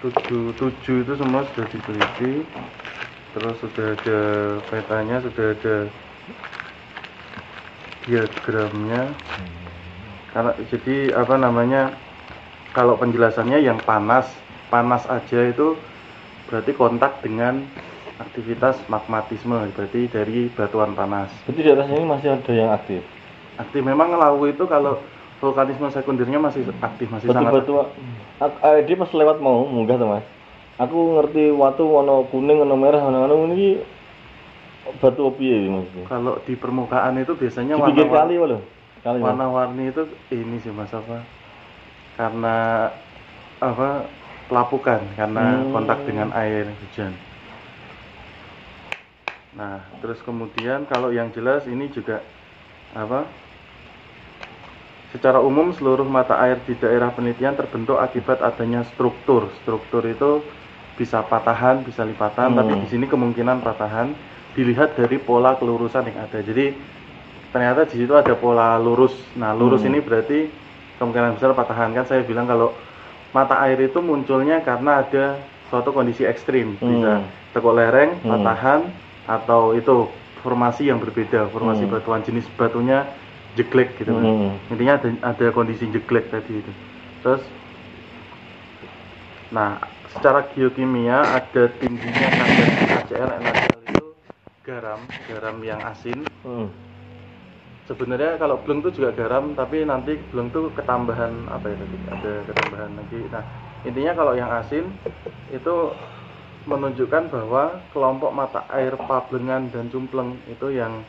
tujuh itu semua sudah diteliti, terus sudah ada petanya, sudah ada diagramnya. Karena jadi apa namanya, kalau penjelasannya yang panas aja itu berarti kontak dengan aktivitas magmatisme, berarti dari batuan panas. Berarti di atasnya ini masih ada yang aktif. Aktif memang lawu itu kalau vulkanisme sekundernya masih aktif, masih sangat Batu-batu dia pas lewat mau munggah tuh Mas. Aku ngerti watu warna kuning, warna merah, warna ini batu piye maksudnya? Kalau di permukaan itu biasanya Di pinggir kali loh. warna-warni itu ini sih Mas, apa? Karena apa, pelapukan, karena kontak dengan air hujan. Nah, terus kemudian kalau yang jelas ini juga apa? Secara umum seluruh mata air di daerah penelitian terbentuk akibat adanya struktur. Struktur itu bisa patahan, bisa lipatan, tapi di sini kemungkinan patahan dilihat dari pola kelurusan yang ada. Jadi ternyata di situ ada pola lurus. Nah, lurus ini berarti kemungkinan besar patahan. Kan saya bilang kalau mata air itu munculnya karena ada suatu kondisi ekstrim, bisa tekuk lereng, patahan, atau itu formasi yang berbeda, formasi batuan, jenis batunya jeglek gitu kan. Intinya ada kondisi jeglek tadi itu. Terus nah, secara geokimia ada tingginya kadar HCl, NaCl itu garam yang asin. Sebenarnya kalau bleng itu juga garam, tapi nanti bleng itu ketambahan apa ya tadi? Ada ketambahan lagi. Nah, intinya kalau yang asin itu menunjukkan bahwa kelompok mata air pablengan dan cumpleng itu yang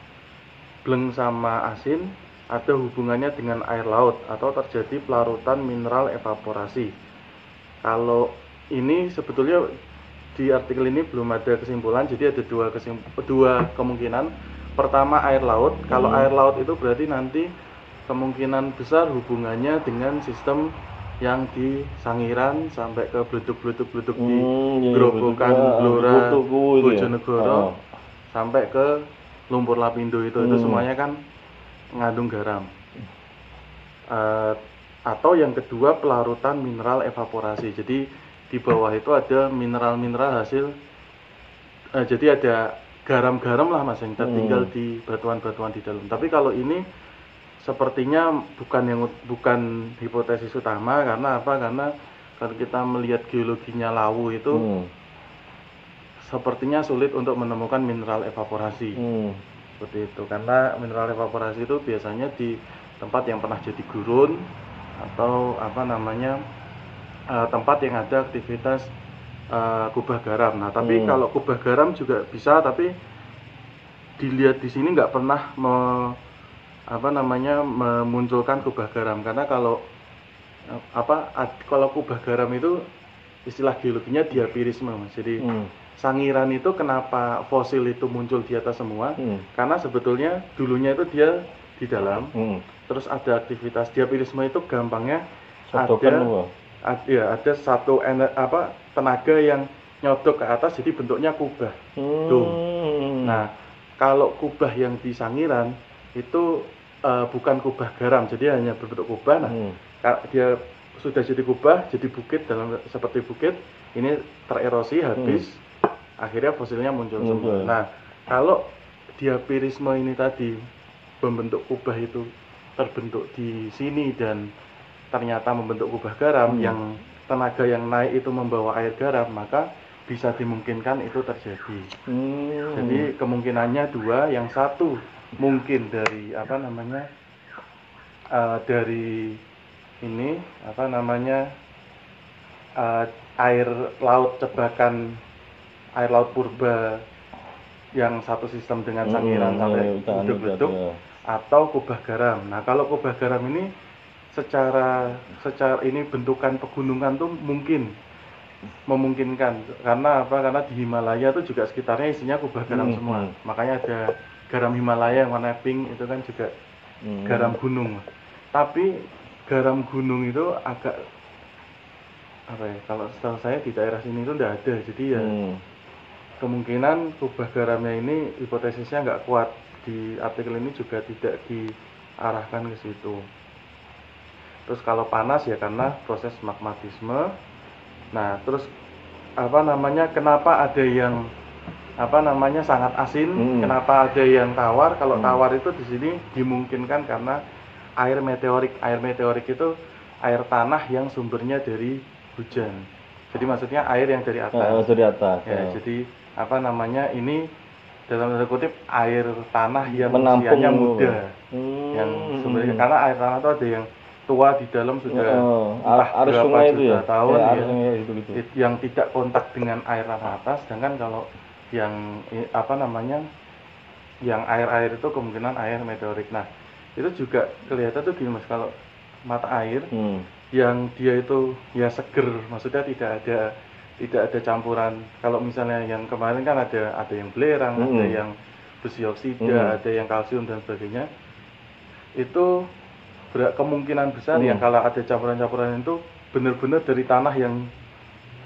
bleng sama asin ada hubungannya dengan air laut atau terjadi pelarutan mineral evaporasi. Kalau ini sebetulnya di artikel ini belum ada kesimpulan, jadi ada dua kemungkinan. Pertama air laut, kalau air laut itu berarti nanti kemungkinan besar hubungannya dengan sistem yang di Sangiran sampai ke bleduk-bleduk di Grobogan, Blora, Bojonegoro, sampai ke Lumpur Lapindo itu semuanya kan mengandung garam. Atau yang kedua pelarutan mineral evaporasi. Jadi di bawah itu ada mineral-mineral hasil, jadi ada garam-garam lah Mas yang tertinggal di batuan-batuan di dalam. Tapi kalau ini sepertinya bukan hipotesis utama. Karena apa? Karena kalau kita melihat geologinya lawu itu sepertinya sulit untuk menemukan mineral evaporasi. Seperti itu. Karena mineral evaporasi itu biasanya di tempat yang pernah jadi gurun atau apa namanya, tempat yang ada aktivitas kubah garam. Nah, tapi kalau kubah garam juga bisa, tapi dilihat di sini nggak pernah memunculkan kubah garam. Karena kalau kubah garam itu istilah geologinya diapirisme, Mas. Jadi Sangiran itu kenapa fosil itu muncul di atas semua? Karena sebetulnya dulunya itu dia di dalam, terus ada aktivitas diapirisme itu gampangnya ada satu tenaga yang nyodok ke atas, jadi bentuknya kubah. Nah, kalau kubah yang di Sangiran itu bukan kubah garam, jadi hanya berbentuk kubah. Nah, dia sudah jadi kubah, jadi bukit seperti bukit. Ini tererosi habis, akhirnya fosilnya muncul semua. Nah, kalau diapirisme ini tadi membentuk kubah itu terbentuk di sini dan ternyata membentuk kubah garam, yang tenaga yang naik itu membawa air garam, maka bisa dimungkinkan itu terjadi. Jadi kemungkinannya dua. Yang satu mungkin dari dari ini air laut cebakan, air laut purba yang satu sistem dengan Sangiran sampai bleduk-bleduk, atau kubah garam. Nah, kalau kubah garam ini secara ini bentukan pegunungan tuh memungkinkan. Karena apa? Karena di Himalaya tuh juga sekitarnya isinya kubah garam semua. Makanya ada garam Himalaya yang warna pink, itu kan juga garam gunung. Tapi garam gunung itu agak kalau setahu saya di daerah sini itu enggak ada. Jadi ya kemungkinan kubah garamnya ini hipotesisnya nggak kuat. Di artikel ini juga tidak diarahkan ke situ. Terus kalau panas ya karena proses magmatisme. Nah, terus apa namanya? Kenapa ada yang apa namanya sangat asin? Kenapa ada yang tawar? Kalau tawar itu di sini dimungkinkan karena air meteorik. Air meteorik itu air tanah yang sumbernya dari hujan. Jadi maksudnya air yang dari atas. Dari atas. Ya, jadi apa namanya? Ini dalam tanda kutip air tanah yang Menampung usianya muda. Yang sumbernya karena air tanah itu ada yang tua di dalam sudah entah arus berapa sungai itu juta ya. tahun Arus ya. sungai itu gitu. Yang tidak kontak dengan air tanah atas, sedangkan kalau yang apa namanya? Yang air-air itu kemungkinan air meteorik. Nah, itu juga kelihatan tuh gini Mas, kalau mata air yang dia itu ya seger, maksudnya tidak ada campuran. Kalau misalnya yang kemarin kan ada yang belerang, ada yang besi oksida, ada yang kalsium dan sebagainya. Itu kemungkinan besar yang kalau ada campuran-campuran itu benar-benar dari tanah yang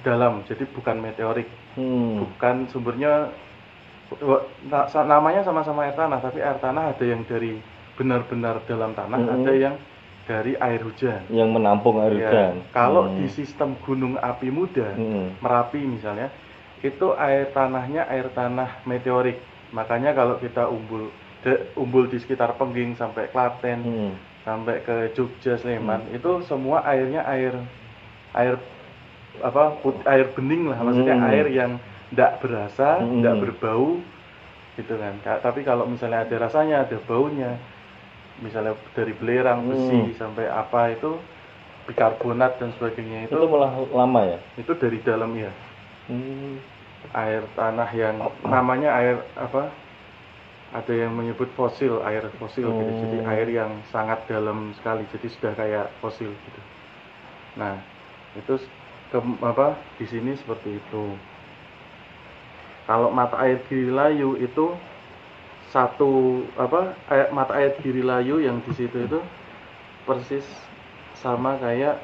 dalam, jadi bukan meteorik, bukan sumbernya. Namanya sama-sama air tanah, tapi air tanah ada yang dari benar-benar dalam tanah, ada yang dari air hujan yang menampung air hujan. Kalau di sistem gunung api muda, Merapi misalnya, itu air tanahnya air tanah meteorik. Makanya kalau kita umbul di sekitar Pengging sampai Klaten, sampai ke Jogja, Sleman, itu semua airnya air bening lah, maksudnya air yang tidak berasa, tidak berbau, gitu kan. Tapi kalau misalnya ada rasanya, ada baunya, misalnya dari belerang, besi sampai apa itu, bikarbonat dan sebagainya itu malah lama ya. Itu dari dalam ya. Air tanah yang namanya air apa? Ada yang menyebut fosil, air fosil gitu. Jadi air yang sangat dalam sekali. Jadi sudah kayak fosil gitu. Nah, itu di sini seperti itu. Kalau mata air Girilayu itu mata air Girilayu yang di situ itu persis sama kayak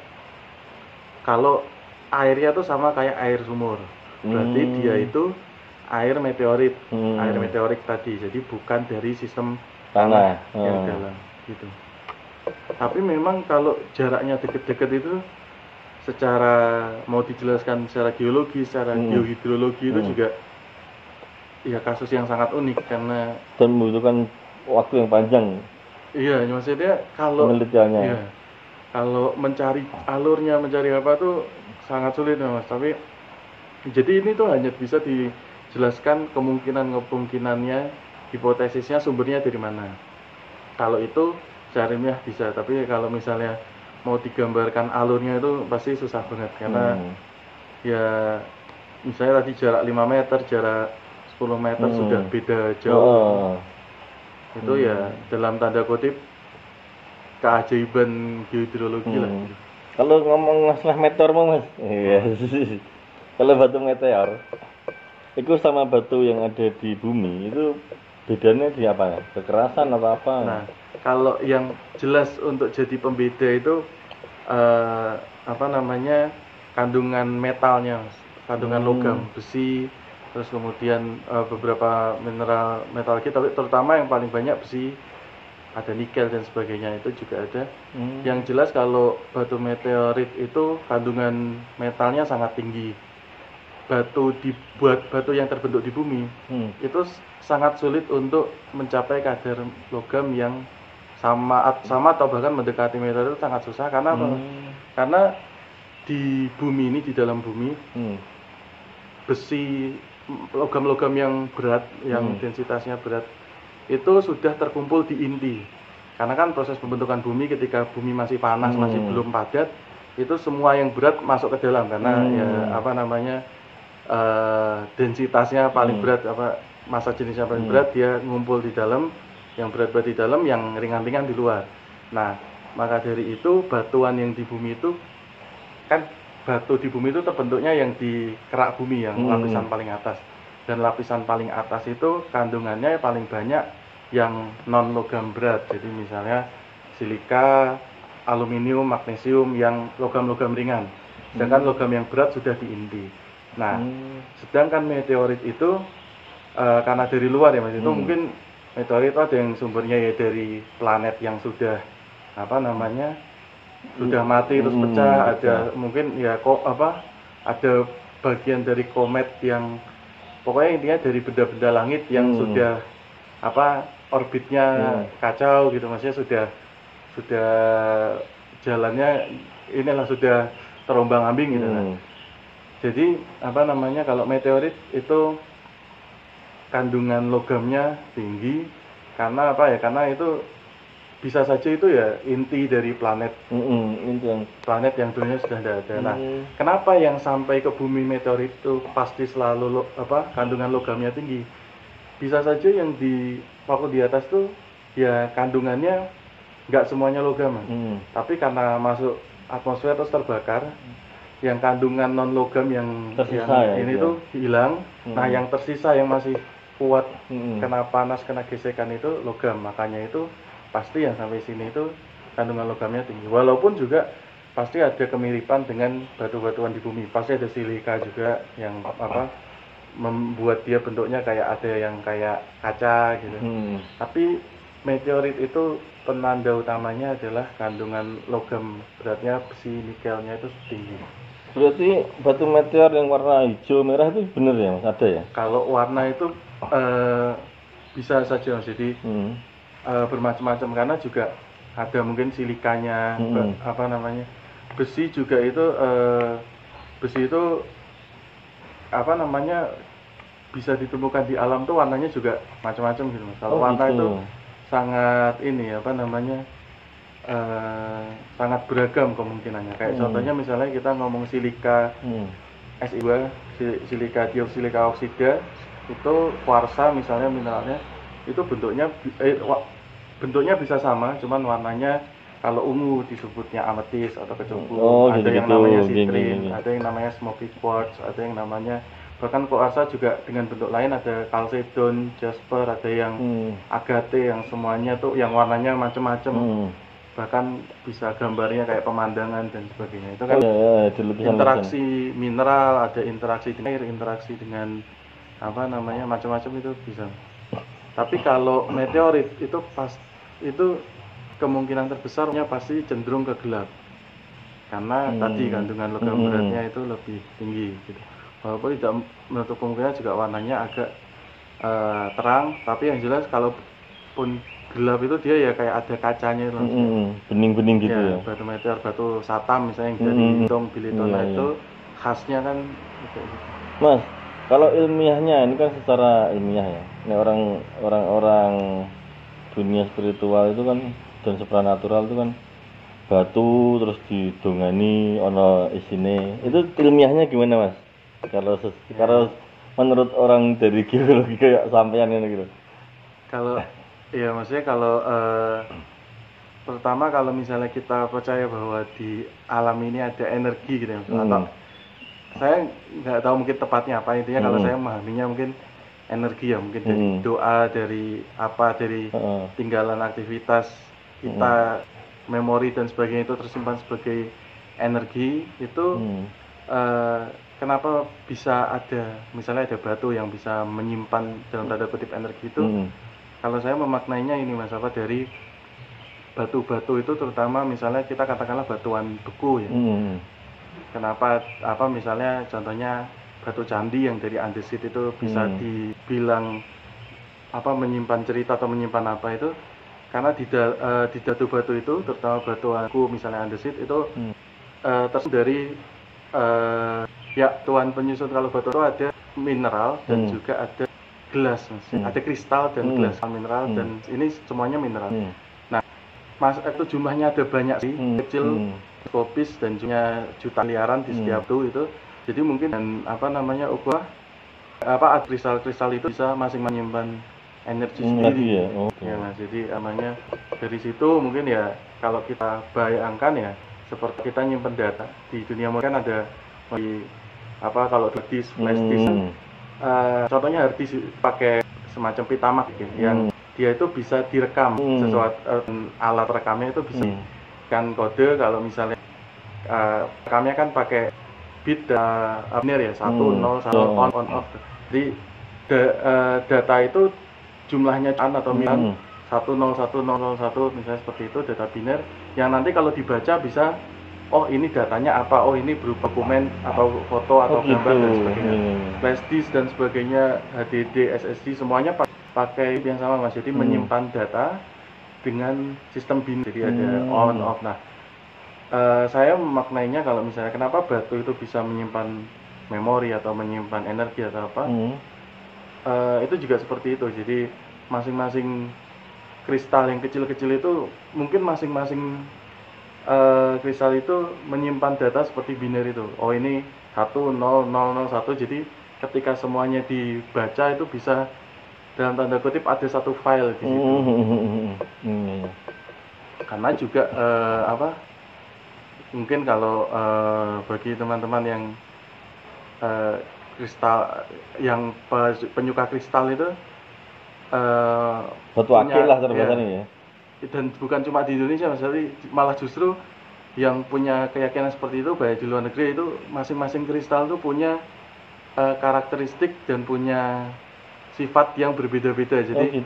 kalau airnya tuh sama kayak air sumur. Berarti dia itu air meteorik tadi. Jadi bukan dari sistem tanah yang dalam gitu. Tapi memang kalau jaraknya deket-deket itu secara mau dijelaskan secara geologi, secara geohidrologi itu juga ya kasus yang sangat unik karena dan membutuhkan waktu yang panjang. Iya, maksudnya kalau penelitiannya. Iya, kalau mencari alurnya, mencari apa tuh sangat sulit Mas. Tapi jadi ini tuh hanya bisa dijelaskan kemungkinannya, hipotesisnya sumbernya dari mana. Kalau itu secara ilmiah bisa, tapi kalau misalnya mau digambarkan alurnya itu pasti susah banget karena ya misalnya tadi jarak 5 meter, jarak 10 meter sudah beda jauh. Itu ya dalam tanda kutip keajaiban geohidrologi lah. Kalau ngomong masalah meteor Mas. Iya. Kalau batu meteor itu sama batu yang ada di bumi itu bedanya di apa? Kekerasan atau apa? Nah, kalau yang jelas untuk jadi pembeda itu kandungan metalnya, kandungan logam, besi, terus kemudian beberapa mineral metal kita, tapi terutama yang paling banyak besi, ada nikel dan sebagainya itu juga ada. Yang jelas kalau batu meteorit itu kandungan metalnya sangat tinggi. Batu yang terbentuk di bumi itu sangat sulit untuk mencapai kadar logam yang sama atau bahkan mendekati meteorit itu sangat susah karena apa? Karena di bumi ini, di dalam bumi, besi, logam-logam yang berat, yang densitasnya berat itu sudah terkumpul di inti. Karena kan proses pembentukan bumi ketika bumi masih panas, masih belum padat, itu semua yang berat masuk ke dalam karena densitasnya paling berat, massa jenisnya paling berat, dia ngumpul di dalam, yang berat-berat di dalam, yang ringan-ringan di luar. Nah, maka dari itu batuan yang di bumi itu kan batu di bumi itu terbentuknya yang di kerak bumi, yang lapisan paling atas. Dan lapisan paling atas itu kandungannya paling banyak yang non logam berat. Jadi misalnya silika, aluminium, magnesium, yang logam-logam ringan. Sedangkan logam yang berat sudah di inti. Nah, sedangkan meteorit itu karena dari luar ya Mas, itu mungkin meteorit itu ada yang sumbernya ya dari planet yang sudah sudah mati terus pecah, ada mungkin ya ada bagian dari komet yang pokoknya intinya dari benda-benda langit yang sudah orbitnya kacau gitu, maksudnya sudah jalannya inilah sudah terombang-ambing gitu kan. Jadi kalau meteorit itu kandungan logamnya tinggi karena karena itu bisa saja itu ya inti dari planet yang dulunya sudah tidak ada. Nah, kenapa yang sampai ke bumi meteorit itu pasti selalu kandungan logamnya tinggi? Bisa saja yang waktu di atas tuh ya kandungannya nggak semuanya logam, tapi karena masuk atmosfer terus terbakar, yang kandungan non logam yang tersisa ini tuh hilang. Nah, yang tersisa yang masih kuat kena panas, kena gesekan itu logam, makanya itu pasti yang sampai sini itu kandungan logamnya tinggi. Walaupun juga pasti ada kemiripan dengan batu-batuan di bumi, pasti ada silika juga yang membuat dia bentuknya kayak ada yang kayak kaca gitu. Tapi meteorit itu penanda utamanya adalah kandungan logam beratnya, besi, nikelnya itu tinggi. Berarti batu meteor yang warna hijau merah itu benar ya Mas, ada ya? Kalau warna itu bisa saja Mas, jadi bermacam-macam karena juga ada mungkin silikanya, besi juga itu bisa ditemukan di alam tuh warnanya juga macam-macam gitu Mas. Kalau warna gitu. itu sangat sangat beragam kemungkinannya. Kayak contohnya misalnya kita ngomong silika Si2, silika dioksida oksida, itu kuarsa misalnya mineralnya itu bentuknya bisa sama, cuman warnanya kalau ungu disebutnya ametis atau kecoklatan, ada yang namanya citrin, ada yang namanya smoky quartz, ada yang namanya bahkan kuarsa juga dengan bentuk lain, ada chalcedon, jasper, ada yang agate, yang semuanya tuh yang warnanya macam-macam, bahkan bisa gambarnya kayak pemandangan dan sebagainya. Itu kan interaksi mineral, ada interaksi dengan air, interaksi dengan macam-macam itu bisa. Tapi kalau meteorit itu kemungkinan terbesarnya pasti cenderung ke gelap, karena tadi kandungan logam beratnya itu lebih tinggi gitu. Walaupun tidak menutup kemungkinan juga warnanya agak terang, tapi yang jelas kalaupun gelap itu dia ya kayak ada kacanya itu, bening-bening gitu ya. Batu meteor, batu satam misalnya yang dari Dong Bilitona itu khasnya kan gitu. Mas, kalau ilmiahnya ini kan secara ilmiah ya. Ini orang-orang dunia spiritual itu kan dan supranatural itu kan batu terus didongani ono isine. Itu ilmiahnya gimana Mas? Kalau menurut orang dari geologi kayak sampean ini gitu. Kalau maksudnya kalau pertama kalau misalnya kita percaya bahwa di alam ini ada energi gitu ya, atau saya nggak tahu mungkin tepatnya apa, intinya kalau saya memahaminya mungkin energi ya, mungkin dari doa, dari tinggalan aktivitas kita, memori dan sebagainya itu tersimpan sebagai energi itu. Kenapa bisa ada misalnya ada batu yang bisa menyimpan dalam tanda kutip energi itu? Kalau saya memaknainya ini Mas, dari batu-batu itu terutama misalnya kita katakanlah batuan beku ya. Kenapa misalnya contohnya batu candi yang dari andesit itu bisa dibilang menyimpan cerita atau menyimpan apa itu, karena di batu-batu itu terutama batuan beku misalnya andesit itu tersusun dari tuan penyusun. Kalau batu itu ada mineral dan juga ada gelas, ada kristal dan gelas mineral, dan ini semuanya mineral. Nah, itu jumlahnya ada banyak sih, kecil, mikroskopis, dan juga juta miliaran di setiap itu. Jadi mungkin dan kristal-kristal itu bisa masing menyimpan energi sendiri. Ya Mas, jadi namanya dari situ mungkin ya kalau kita bayangkan ya seperti kita nyimpen data di dunia modern, ada kalau hard disk, flash disk, contohnya hard disk pakai semacam pitamak gitu, yang dia itu bisa direkam sesuatu, alat rekamnya itu bisa kan kode. Kalau misalnya rekamnya kan pakai bit binary ya, 1 0 1 on off. Jadi data itu jumlahnya atau misalnya 1 0 1 0 0 1 misalnya seperti itu, data biner yang nanti kalau dibaca bisa oh ini datanya apa, oh ini berupa dokumen atau foto atau gambar dan sebagainya. Flash disk dan sebagainya, HDD, SSD semuanya pakai yang sama Mas. Jadi menyimpan data dengan sistem binary, jadi ada on off. Nah, saya memaknainya kalau misalnya kenapa batu itu bisa menyimpan memori atau menyimpan energi atau apa, itu juga seperti itu. Jadi masing-masing kristal yang kecil-kecil itu mungkin masing-masing kristal itu menyimpan data seperti binary itu. Oh ini 10001. Jadi ketika semuanya dibaca itu bisa dalam tanda kutip ada satu file di situ. Karena juga mungkin kalau bagi teman-teman yang kristal, yang penyuka kristal itu batu akik lah terbesar ya. Dan bukan cuma di Indonesia Mas, tapi malah justru yang punya keyakinan seperti itu baik di luar negeri itu masing-masing kristal itu punya karakteristik dan punya sifat yang berbeda-beda. Jadi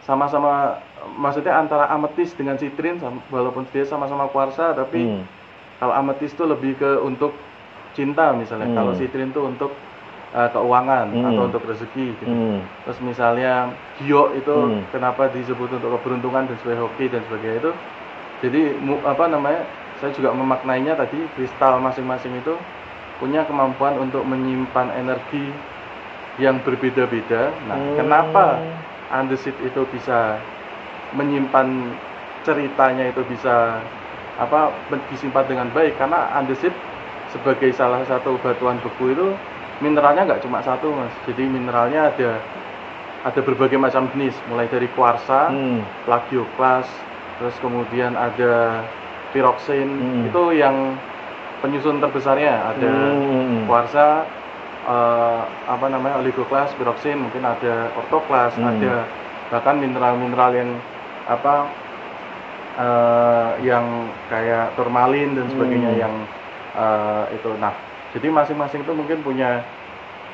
sama-sama, maksudnya antara ametis dengan sitrin walaupun dia sama-sama kuarsa, tapi kalau ametis itu lebih ke untuk cinta misalnya, kalau sitrin itu untuk keuangan atau untuk rezeki gitu. Terus misalnya giok itu kenapa disebut untuk keberuntungan dan sebagainya, hoki dan sebagainya itu. Jadi saya juga memaknainya tadi, kristal masing-masing itu punya kemampuan untuk menyimpan energi yang berbeda-beda. Nah, kenapa andesit itu bisa menyimpan ceritanya, itu bisa disimpan dengan baik? Karena andesit sebagai salah satu batuan beku itu mineralnya nggak cuma satu Mas. Jadi mineralnya ada berbagai macam jenis, mulai dari kuarsa, plagioklas, terus kemudian ada piroksin, itu yang penyusun terbesarnya. Ada kuarsa, oligoklas, piroksin, mungkin ada ortoklas, ada bahkan mineral-mineral yang yang kayak turmalin dan sebagainya yang itu. Nah, jadi masing-masing itu mungkin punya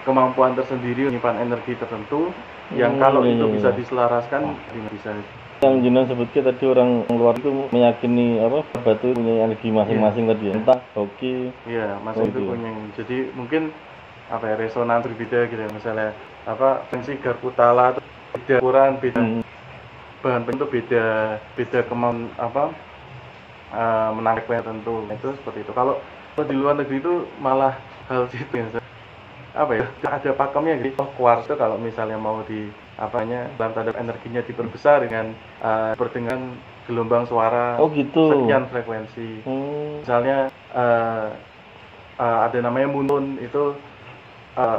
kemampuan tersendiri menyimpan energi tertentu yang kalau itu bisa diselaraskan bisa. Yang jenengan sebutkan tadi orang luar itu meyakini batu punya energi masing-masing tadi ya. Entah hoki. Iya, masing itu punya. Jadi mungkin resonan berbeda gitu ya. Misalnya frekuensi garputala itu beda ukuran, beda bahan itu beda kemampuan menangkap tertentu. Itu seperti itu. Kalau di luar negeri itu malah hal itu ya. Ada pakemnya gitu. Kuars itu kalau misalnya mau dalam tanda energinya diperbesar dengan dengan gelombang suara sekian frekuensi. Misalnya ada namanya muntun itu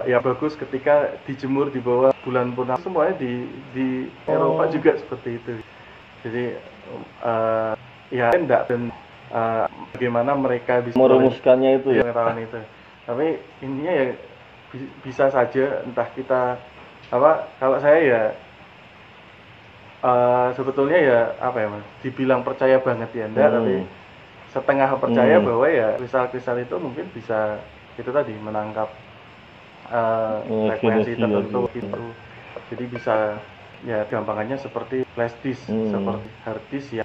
ya bagus ketika dijemur di bawah bulan purnama. Semuanya di Eropa juga seperti itu. Jadi ya enggak, dan bagaimana mereka bisa merumuskannya itu ya. Pengetahuan itu. Tapi intinya ya bisa saja, entah kita kalau saya ya sebetulnya ya Mas, dibilang percaya banget ya enggak, tapi setengah percaya bahwa ya kristal-kristal itu mungkin bisa itu tadi menangkap frekuensi tertentu gitu. Jadi bisa ya gampangannya seperti flash disk, seperti hard disk ya.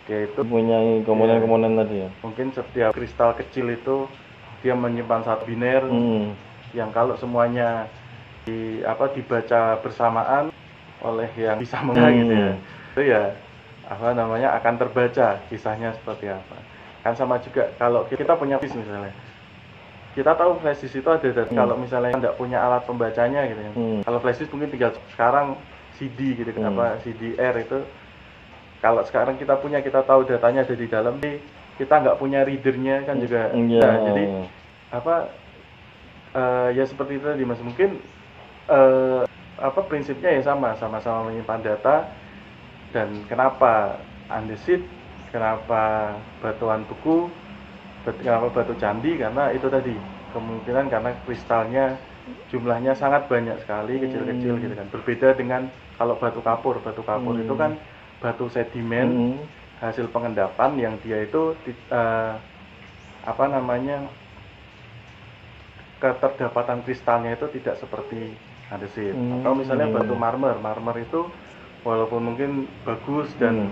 Dia itu punya komponen-komponen tadi ya. Mungkin setiap kristal kecil itu dia menyimpan satu biner yang kalau semuanya dibaca bersamaan oleh yang bisa gitu ya. Itu ya akan terbaca kisahnya seperti apa. Kan sama juga kalau kita punya flash misalnya. Kita tahu flash disk itu ada kalau misalnya tidak punya alat pembacanya gitu ya. Kalau flash disk mungkin tinggal sekarang CD gitu CDR itu. Kalau sekarang kita tahu datanya ada di dalam, kita nggak punya readernya kan juga. Nah, jadi ya seperti itu tadi Mas. Mungkin prinsipnya ya sama-sama menyimpan data. Dan kenapa andesit, kenapa batuan beku, kenapa batu candi, karena itu tadi kemungkinan karena kristalnya jumlahnya sangat banyak sekali, kecil-kecil gitu kan. Berbeda dengan kalau batu kapur itu kan batu sedimen hasil pengendapan yang dia itu keterdapatan kristalnya itu tidak seperti andesit. Atau misalnya batu marmer itu walaupun mungkin bagus dan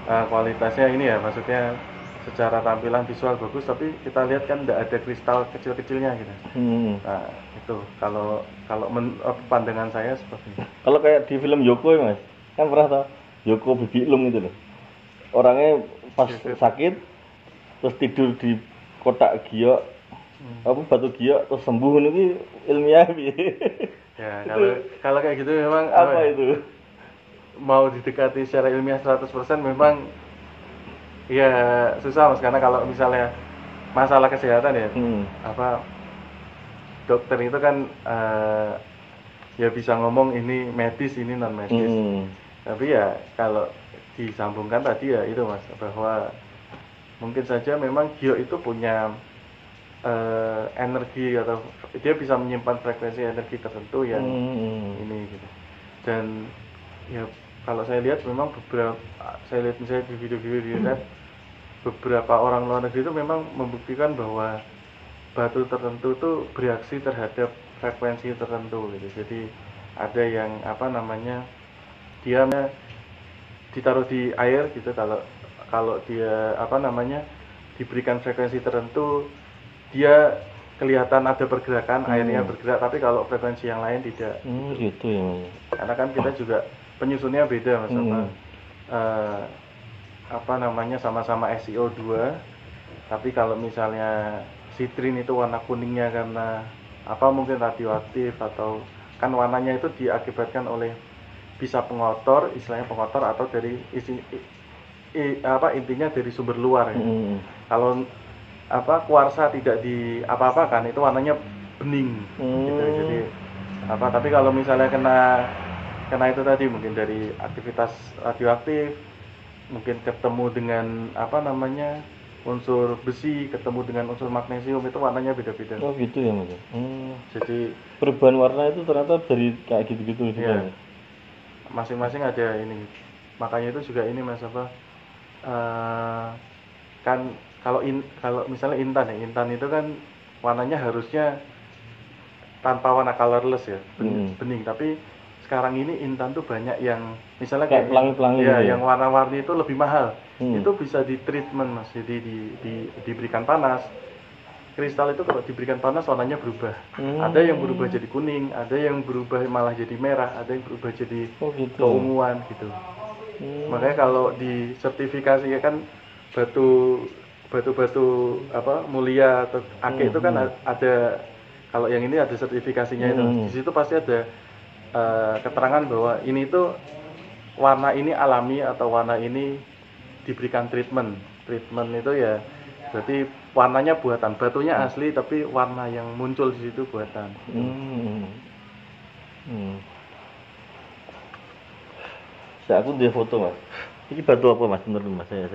kualitasnya ini ya, maksudnya secara tampilan visual bagus, tapi kita lihat kan tidak ada kristal kecil-kecilnya gitu. Nah itu kalau pandangan saya seperti itu. Kalau kayak di film Yoko ya mas, kan pernah tau Yoko Bibi Lum itu loh, orangnya pas sakit terus tidur di kotak giok, apa batu giok terus sembuh nih ilmiah Ya kalau kayak gitu memang apa itu mau didekati secara ilmiah 100% memang ya susah mas, karena kalau misalnya masalah kesehatan ya apa dokter itu kan ya bisa ngomong ini medis ini non medis, tapi ya kalau disambungkan tadi ya itu mas, bahwa mungkin saja memang giok itu punya energi atau dia bisa menyimpan frekuensi energi tertentu yang ini gitu. Dan ya kalau saya lihat memang beberapa, saya lihat misalnya di video-video di internet, beberapa orang luar negeri itu memang membuktikan bahwa batu tertentu itu bereaksi terhadap frekuensi tertentu gitu. Jadi ada yang apa namanya, dia ditaruh di air gitu, kalau dia apa namanya diberikan frekuensi tertentu dia kelihatan ada pergerakan, airnya bergerak, tapi kalau frekuensi yang lain tidak. Gitu ya mas. Karena kan kita juga penyusunnya beda mas, apa namanya sama-sama SiO2, tapi kalau misalnya sitrin itu warna kuningnya karena apa mungkin radioaktif, atau kan warnanya itu diakibatkan oleh bisa pengotor, istilahnya pengotor, atau dari intinya dari sumber luar ya. Kalau apa kuarsa tidak di apa-apakan itu warnanya bening gitu. Jadi apa, tapi kalau misalnya kena itu tadi mungkin dari aktivitas radioaktif, mungkin ketemu dengan apa namanya unsur besi, ketemu dengan unsur magnesium, itu warnanya beda-beda. Oh gitu ya mas. Jadi perubahan warna itu ternyata dari kayak gitu-gitu juga ya. Masing-masing ada ini, makanya itu juga ini mas apa kan kalau misalnya intan itu kan warnanya harusnya tanpa warna colorless ya, bening, tapi sekarang ini intan tuh banyak yang misalnya kayak pelangi-pelangi ya, yang warna-warni itu lebih mahal. Itu bisa di treatment mas, jadi diberikan panas. Kristal itu kalau diberikan panas warnanya berubah. Ada yang berubah jadi kuning, ada yang berubah malah jadi merah, ada yang berubah jadi keunguan gitu. Makanya kalau di sertifikasi ya kan batu-batu apa mulia atau ake itu kan ada, kalau yang ini ada sertifikasinya itu. Di situ pasti ada keterangan bahwa ini tuh warna ini alami atau warna ini diberikan treatment itu ya berarti warnanya buatan, batunya asli tapi warna yang muncul di situ buatan. Aku dia foto mas. Ini batu apa mas menurut mas saya